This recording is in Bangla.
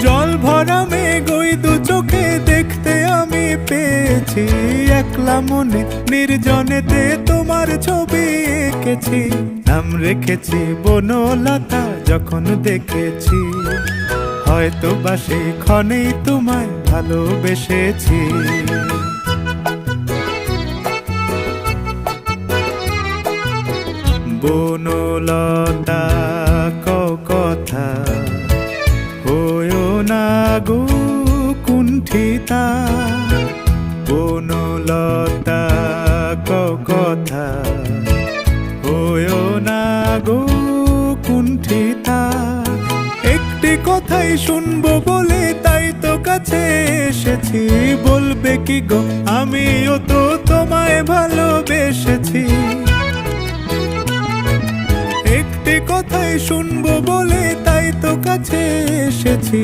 জল ভরা মেঘ ওই দু চোখে দেখতে আমি পেয়েছি, একলা মনে নির্জনেতে তোমার ছবি এঁকেছি। নাম রেখেছি বনলতা যখন দেখেছি, হয়তো বা সেই ক্ষণেই তোমায় ভালোবেসেছি। বনলতা কথা হয়ো না গো কুণ্ঠিতা, বনলতা কথা হয়ো না গো কুণ্ঠিতা। একটি কথাই শুনবো বলে তাই তো কাছে এসেছি, বলবে কি গো আমিও তো তোমায় ভালোবেসেছি। একটি কথাই শুনবো বলে তাই তো কাছে এসেছি,